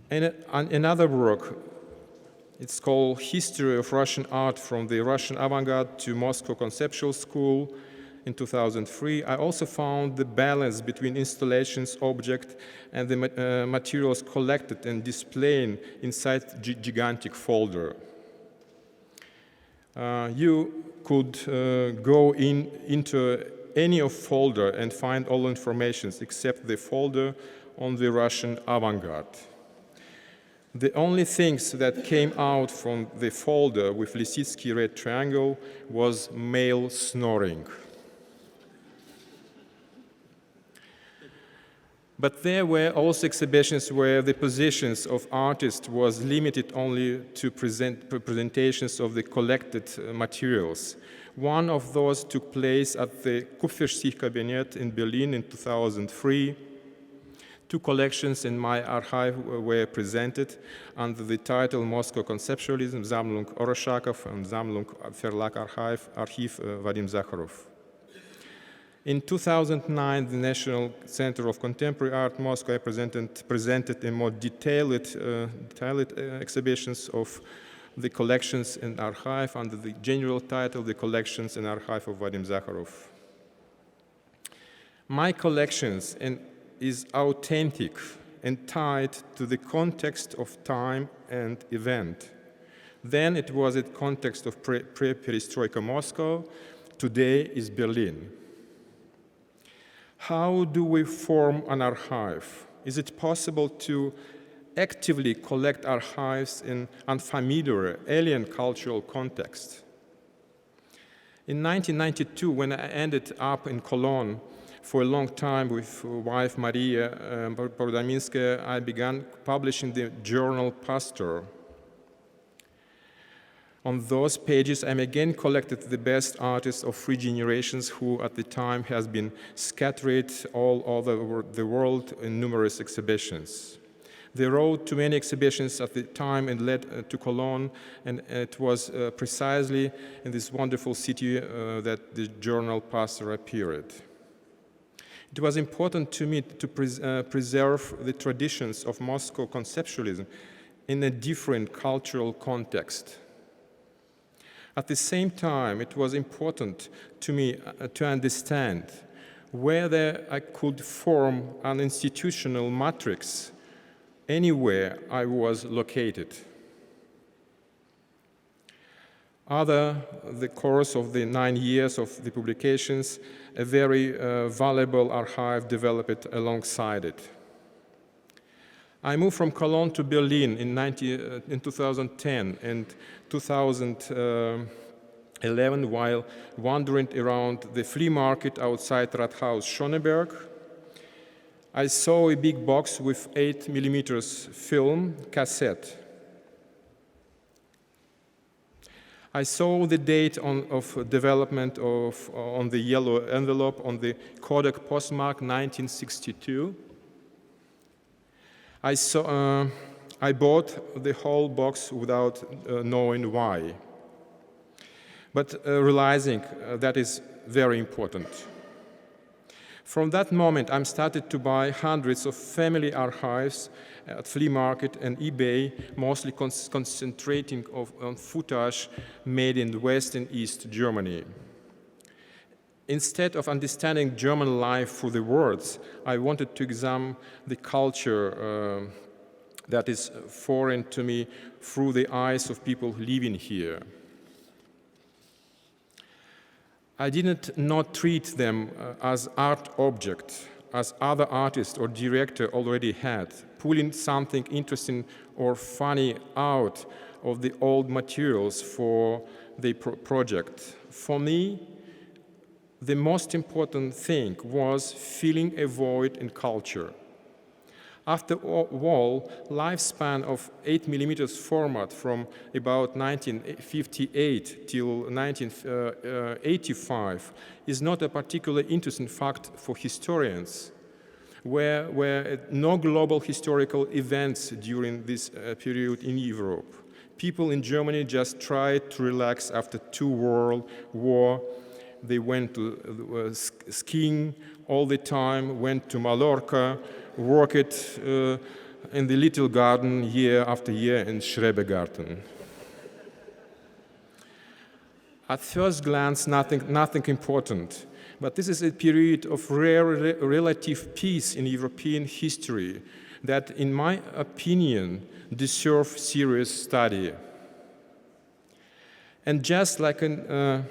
And another work, it's called History of Russian Art from the Russian Avant-Garde to Moscow Conceptual School in 2003. I also found the balance between installations, object, and the materials collected and displayed inside gigantic folder. You could go into any of folder and find all information except the folder on the Russian avant-garde. The only things that came out from the folder with Lisitsky red triangle was male snoring. But there were also exhibitions where the positions of artists was limited only to presentations of the collected materials. One of those took place at the Kupferstichkabinett in Berlin in 2003. Two collections in my archive were presented under the title Moscow Conceptualism, Sammlung Oroshakov and Sammlung Verlag Archiv Vadim Zakharov. In 2009, the National Center of Contemporary Art Moscow presented a more detailed exhibitions of the collections in archive under the general title, The Collections in Archive of Vadim Zakharov. My collections is authentic and tied to the context of time and event. Then it was a context of pre-perestroika Moscow, today is Berlin. How do we form an archive? Is it possible to actively collect archives in unfamiliar, alien cultural context? In 1992, when I ended up in Cologne for a long time with wife Maria Borodaminskaya, I began publishing the journal Pastor. On those pages, I again collected the best artists of three generations who at the time has been scattered all over the world in numerous exhibitions. They wrote to many exhibitions at the time and led to Cologne, and it was precisely in this wonderful city that the journal Pastor appeared. It was important to me to preserve the traditions of Moscow conceptualism in a different cultural context. At the same time, it was important to me to understand whether I could form an institutional matrix anywhere I was located. Over the course of the 9 years of the publications, a very valuable archive developed alongside it. I moved from Cologne to Berlin in 2010 and 2011 while wandering around the flea market outside Rathaus Schöneberg. I saw a big box with 8mm film cassette. I saw the date of development on the yellow envelope on the Kodak postmark 1962. I bought the whole box without knowing why, but realizing that is very important. From that moment, I started to buy hundreds of family archives at flea market and eBay, mostly concentrating on footage made in West and East Germany. Instead of understanding German life through the words, I wanted to examine the culture that is foreign to me through the eyes of people living here. I did not treat them as art objects, as other artists or director already had, pulling something interesting or funny out of the old materials for the project. For me, the most important thing was filling a void in culture. After all, lifespan of 8mm format from about 1958 till 1985 is not a particularly interesting fact for historians, where no global historical events during this period in Europe. People in Germany just tried to relax after two World War. They went to skiing all the time, went to Mallorca, worked in the little garden year after year in Schrebergarten. At first glance, nothing important, but this is a period of rare relative peace in European history that, in my opinion, deserves serious study. And just like I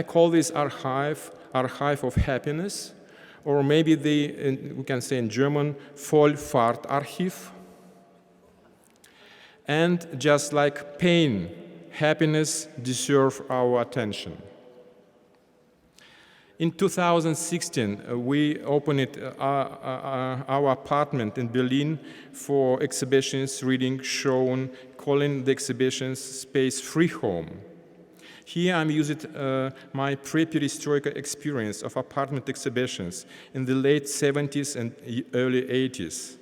call this archive of happiness, or maybe we can say in German, Vollfahrtarchiv. And just like pain, happiness deserve our attention. In 2016, we opened our apartment in Berlin for exhibitions, reading, shown, calling the exhibitions space Free Home. Here I'm using my pre-perestroika experience of apartment exhibitions in the late 70s and early 80s.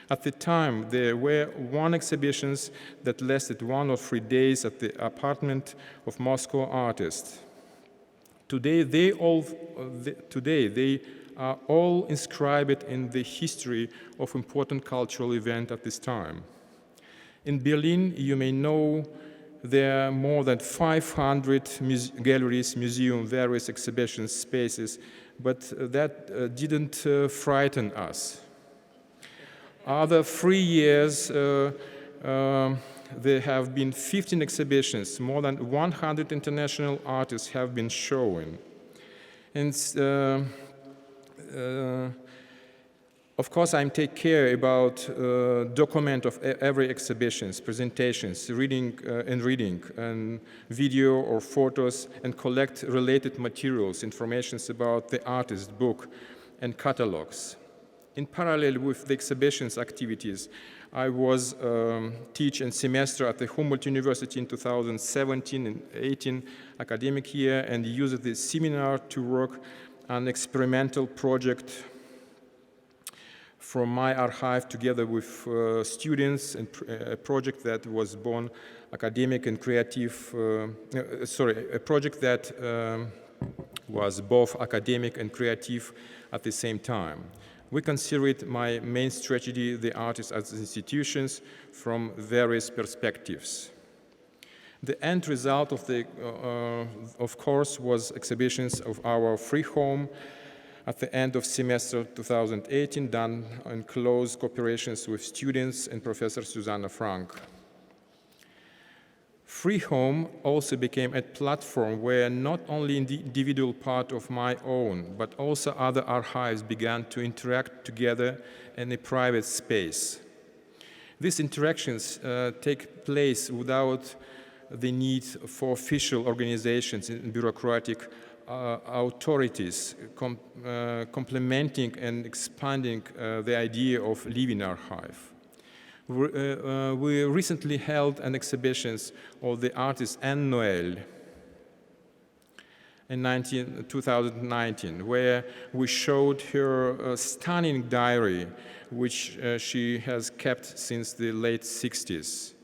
At the time, there were one exhibitions that lasted 1 or 3 days at the apartment of Moscow artists. Today, they are all inscribed in the history of important cultural events at this time. In Berlin, you may know there are more than 500 galleries, museums, various exhibition spaces, but that didn't frighten us. Other 3 years, there have been 15 exhibitions, more than 100 international artists have been shown. And of course, I take care about document of every exhibitions, presentations, reading, and video or photos, and collect related materials, informations about the artist, book, and catalogs. In parallel with the exhibitions activities, I was teach and semester at the Humboldt University in 2017 and 18 academic year, and used the seminar to work on experimental project from my archive together with students, and a project that was born academic and creative, a project that was both academic and creative at the same time. We considered my main strategy, the artists as institutions, from various perspectives. The end result of course, was exhibitions of our Free Home at the end of semester 2018, done in close cooperations with students and Professor Susanna Frank. Free Home also became a platform where not only the individual part of my own, but also other archives began to interact together in a private space. These interactions take place without the need for official organizations and bureaucratic authorities complementing and expanding the idea of living archive. We recently held an exhibition of the artist Anne Noël in 2019, where we showed her stunning diary, which she has kept since the late 60s.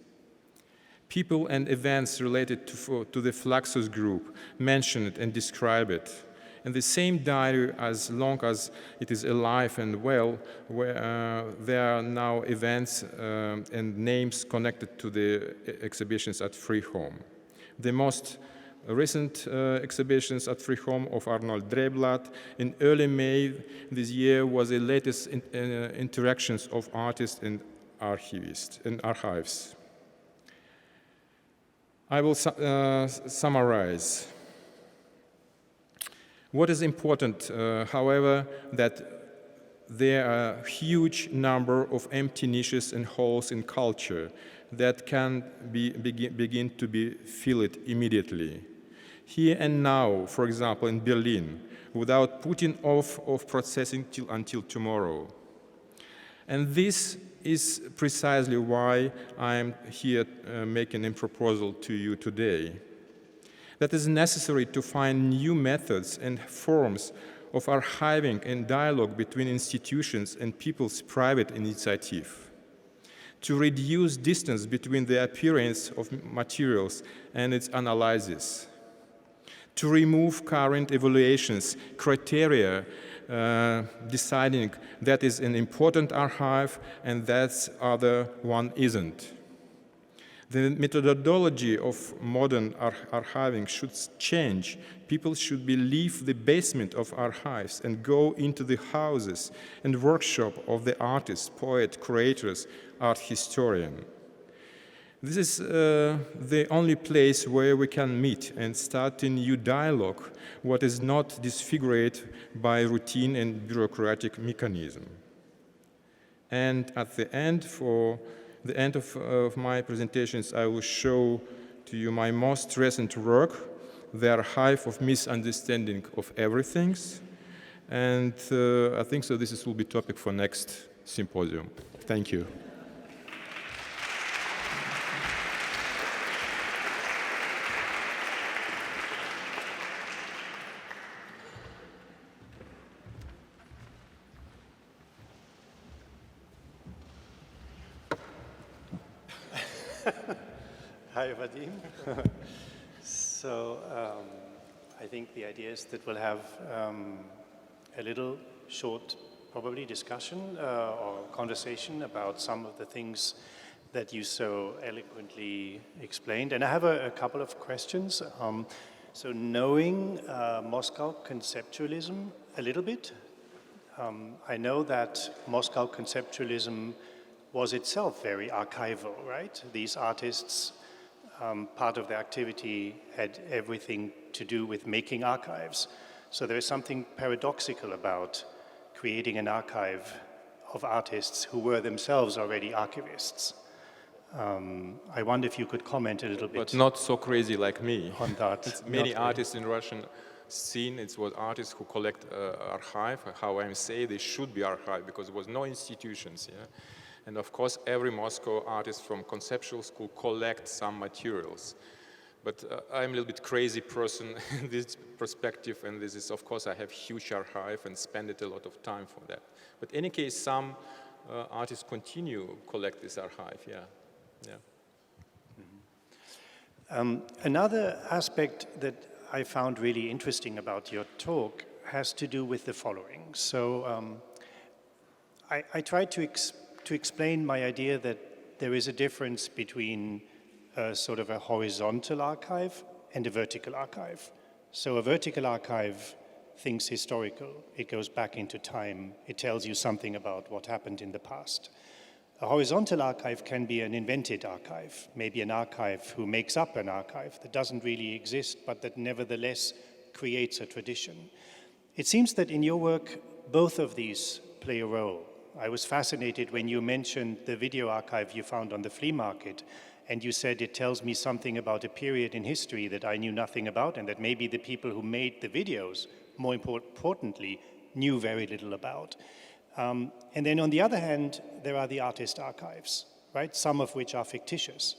People and events related to the Fluxus group mentioned and described it. And the same diary, as long as it is alive and well, where there are now events and names connected to the exhibitions at Free Home. The most recent exhibitions at Free Home of Arnold Dreblatt in early May this year was the latest interactions of artists and archivists and archives. I will summarize. What is important, however, that there are a huge number of empty niches and holes in culture that can begin to be filled immediately. Here and now, for example, in Berlin, without putting off of processing until tomorrow. And this is precisely why I'm here making a proposal to you today. That is necessary to find new methods and forms of archiving and dialogue between institutions and people's private initiative, to reduce distance between the appearance of materials and its analysis, to remove current evaluations, criteria, deciding that is an important archive and that other one isn't. The methodology of modern archiving should change. People should leave the basement of archives and go into the houses and workshop of the artists, poets, curators, art historian. This is the only place where we can meet and start a new dialogue, what is not disfigured by routine and bureaucratic mechanism. And at the end, for the end of my presentations, I will show to you my most recent work, The Archive of Misunderstanding of Everything. And I think so this will be topic for next symposium. Thank you. Hi, Vadim. So I think the idea is that we'll have a little short, probably discussion or conversation about some of the things that you so eloquently explained. And I have a couple of questions. So knowing Moscow conceptualism a little bit, I know that Moscow conceptualism was itself very archival, right? These artists, part of their activity had everything to do with making archives. So there is something paradoxical about creating an archive of artists who were themselves already archivists. I wonder if you could comment a little bit. But not so crazy like me. On that. Many artists in Russian scene, it was artists who collect archive, how I say they should be archived, because there was no institutions. Yeah? And of course, every Moscow artist from conceptual school collects some materials. But I'm a little bit crazy person in this perspective, and this is, of course, I have huge archive and spend a lot of time for that. But in any case, some artists continue collect this archive, yeah. Another aspect that I found really interesting about your talk has to do with the following. So I tried to explain my idea that there is a difference between sort of a horizontal archive and a vertical archive. So a vertical archive thinks historical. It goes back into time. It tells you something about what happened in the past. A horizontal archive can be an invented archive, maybe an archive who makes up an archive that doesn't really exist, but that nevertheless creates a tradition. It seems that in your work, both of these play a role. I was fascinated when you mentioned the video archive you found on the flea market, and you said it tells me something about a period in history that I knew nothing about, and that maybe the people who made the videos, more importantly, knew very little about. And then on the other hand, there are the artist archives, right? Some of which are fictitious.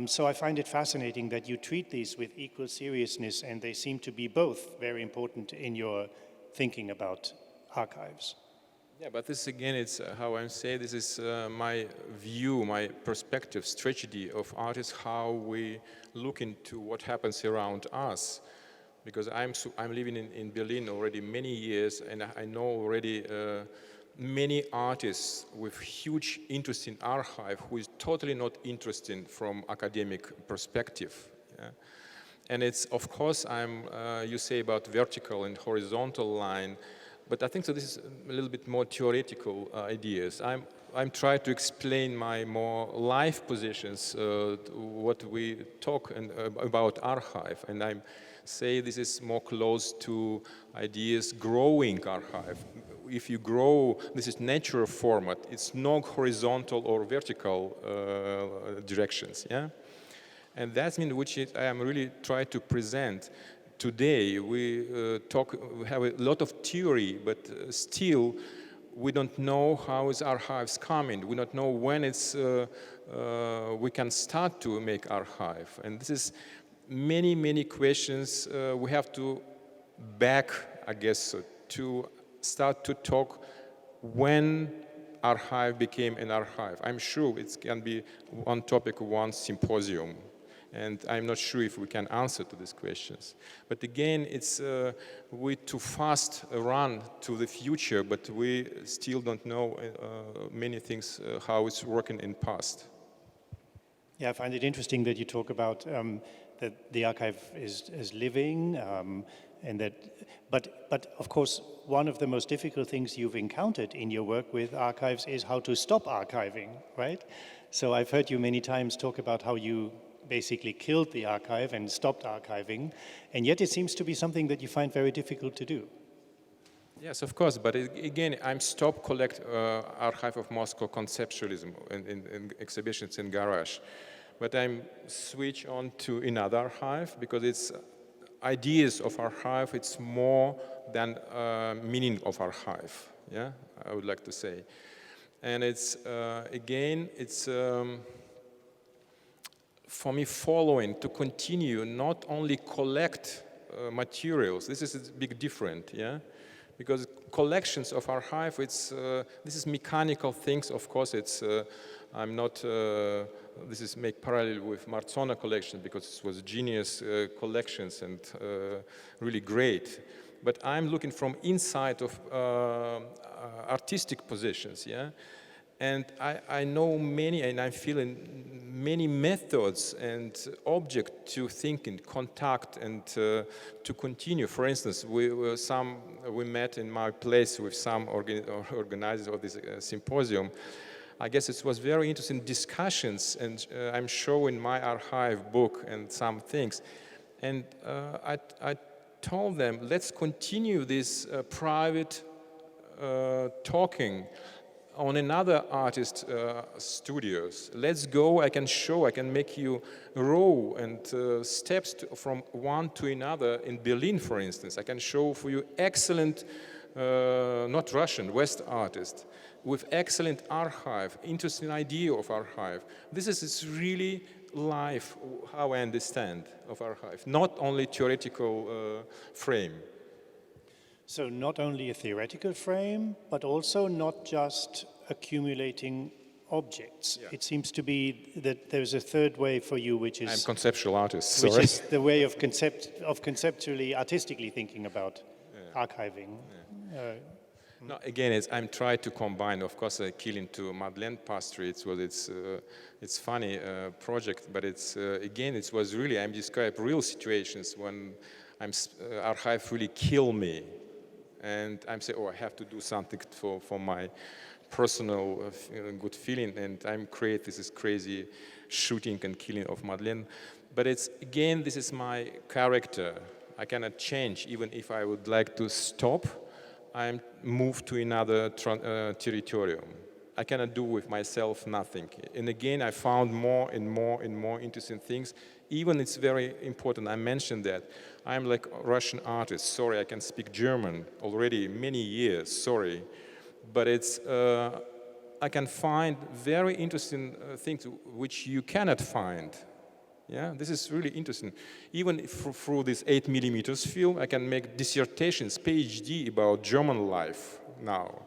So I find it fascinating that you treat these with equal seriousness, and they seem to be both very important in your thinking about archives. Yeah, but this again, it's how I'm saying, this is my view, my perspective, strategy of artists, how we look into what happens around us. Because I'm living in Berlin already many years, and I know already many artists with huge interest in archive who is totally not interested from academic perspective. Yeah? And it's, of course, you say about vertical and horizontal line, but I think so this is a little bit more theoretical ideas. I'm trying to explain my more life positions, what we talk about archive, and I'm say this is more close to ideas growing archive. If you grow, this is natural format. It's no horizontal or vertical directions, yeah? And that's in which I am really trying to present. Today, we have a lot of theory, but still, we don't know how is archives coming. We don't know when we can start to make archive. And this is many questions we have to back, I guess, to start to talk when archive became an archive. I'm sure it can be one topic, one symposium, and I'm not sure if we can answer to these questions. But again, it's we too fast run to the future, but we still don't know many things, how it's working in past. Yeah, I find it interesting that you talk about that the archive is living, and that, but of course, one of the most difficult things you've encountered in your work with archives is how to stop archiving, right? So I've heard you many times talk about how you basically killed the archive and stopped archiving, and yet it seems to be something that you find very difficult to do. Yes, of course, but again, I'm stop collect Archive of Moscow conceptualism in exhibitions in garage. But I'm switch on to another archive because it's ideas of archive, it's more than meaning of archive, yeah, I would like to say. And it's, again, it's for me following to continue, not only collect materials, this is a big difference, yeah? Because collections of archive, it's, this is mechanical things, of course, it's, I'm not, this is make parallel with Marzona collection because it was genius collections and really great. But I'm looking from inside of artistic positions, yeah? And I know many, and I'm feeling many methods and objects to think and contact and to continue. For instance, we met in my place with some organizers of this symposium. I guess it was very interesting discussions, and I'm showing my archive book and some things. And I told them, let's continue this private talking on another artist studios. Let's go, I can show, I can make you row and steps from one to another in Berlin, for instance. I can show for you excellent, not Russian, West artists with excellent archive, interesting idea of archive. This is really life, how I understand of archive, not only theoretical frame. So not only a theoretical frame, but also not just accumulating objects. Yeah. It seems to be that there's a third way for you, which is... I'm conceptual artist, sorry. Which is the way of conceptually, artistically thinking about archiving. Yeah. No, again, I'm trying to combine, of course, Killing to Madeleine Pastry. It's funny project, but it's again, it was really, I'm describing real situations when archive really kill me. And I'm saying, oh, I have to do something for my personal good feeling, and I'm create this crazy shooting and killing of Madeleine. But it's, again, this is my character. I cannot change, even if I would like to stop, I'm moved to another territorium. I cannot do with myself nothing. And again, I found more and more and more interesting things. Even it's very important, I mentioned that. I'm like a Russian artist, sorry, I can speak German already many years, sorry. But it's, I can find very interesting things which you cannot find. Yeah, this is really interesting. Even through this 8mm film, I can make dissertations, PhD about German life now.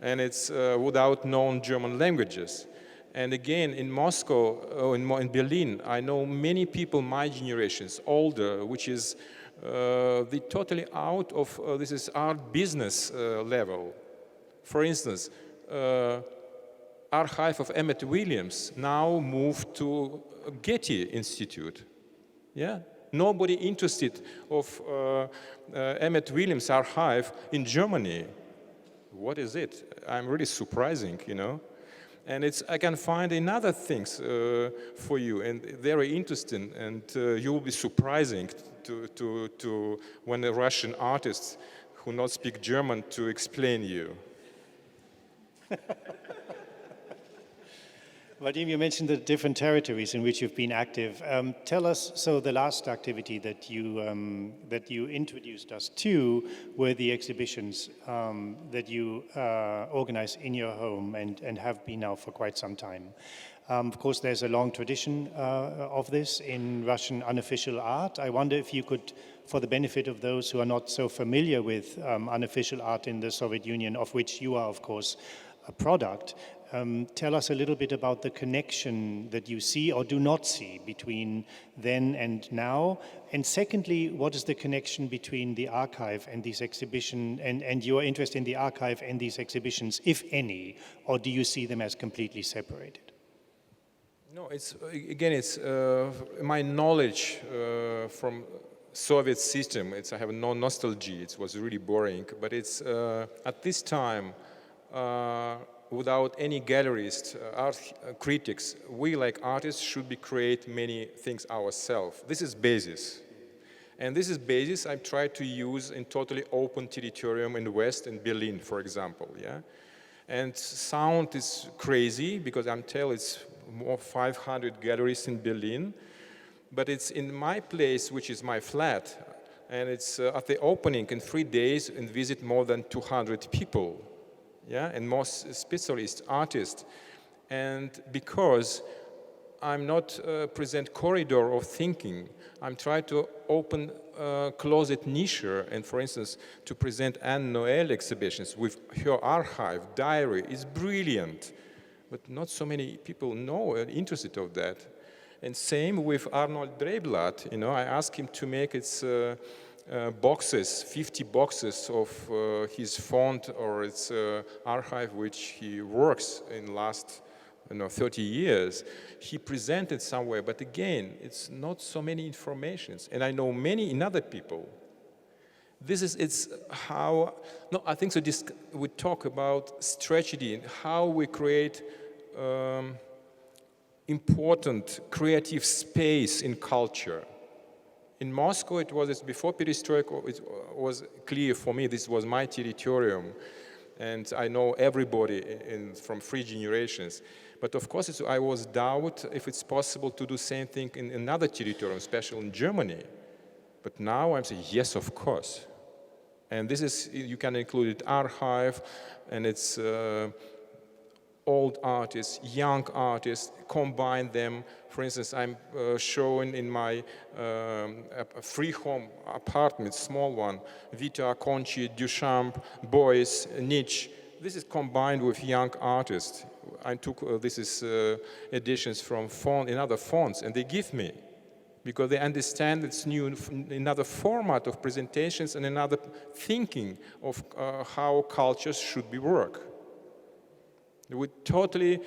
And it's without known German languages. And again, in Moscow, in Berlin, I know many people my generations, older, which is the totally out of this is art business level. For instance, archive of Emmett Williams now moved to Getty Institute. Yeah, nobody interested of Emmett Williams archive in Germany. What is it? I'm really surprising, you know. And it's, I can find another things for you, and very interesting, and you will be surprising to when a Russian artist who not speak German to explain you. Vadim, you mentioned the different territories in which you've been active. Tell us, so the last activity that you introduced us to were the exhibitions that you organize in your home and have been now for quite some time. Of course, there's a long tradition of this in Russian unofficial art. I wonder if you could, for the benefit of those who are not so familiar with unofficial art in the Soviet Union, of which you are, of course, a product, tell us a little bit about the connection that you see or do not see between then and now. And secondly, what is the connection between the archive and these exhibitions and your interest in the archive and these exhibitions, if any, or do you see them as completely separated? No, it's, again, it's my knowledge from Soviet system. I have no nostalgia, it was really boring, but it's at this time, without any galleries, art critics, we like artists should be create many things ourselves. This is basis. And this is basis I try to use in totally open territorium in the West, in Berlin, for example, yeah? And sound is crazy, because I'm telling it's more 500 galleries in Berlin, but it's in my place, which is my flat, and it's at the opening in 3 days and visit more than 200 people, yeah? And most specialists, artists. And because I'm not present corridor of thinking, I'm trying to open closet niche, and for instance, to present Anne Noël exhibitions with her archive, diary, is brilliant. But not so many people know and interested of that. And same with Arnold Dreiblatt, you know, I asked him to make its boxes, 50 boxes of his font or its archive, which he works in last 30 years. He presented somewhere, but again, it's not so many informations. And I know many in other people. It's how, no, I think so we talk about strategy and how we create important creative space in culture. In Moscow, it was before Perestroika, it was clear for me this was my territorium. And I know everybody from 3 generations. But of course, I was doubt if it's possible to do same thing in another territory, especially in Germany. But now I'm saying, yes, of course. And this is, you can include it archive, and it's old artists, young artists, combine them. For instance, I'm showing in my free home apartment, small one, Vita, Conchi, Duchamp, Beuys, Nietzsche. This is combined with young artists. I took editions from another fonts, and they give me, because they understand it's new, another format of presentations and another thinking of how cultures should be work. We're totally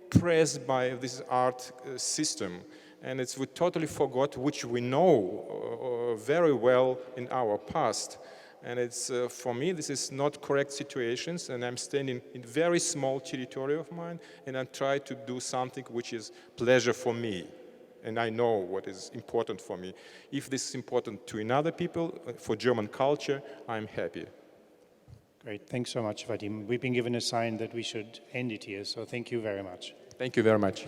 pressed by this art system, and we totally forgot which we know very well in our past. And for me, this is not correct situations, and I'm standing in very small territory of mine, and I'm trying to do something which is pleasure for me. And I know what is important for me. If this is important to another people, for German culture, I'm happy. Great, thanks so much, Vadim. We've been given a sign that we should end it here, so thank you very much. Thank you very much.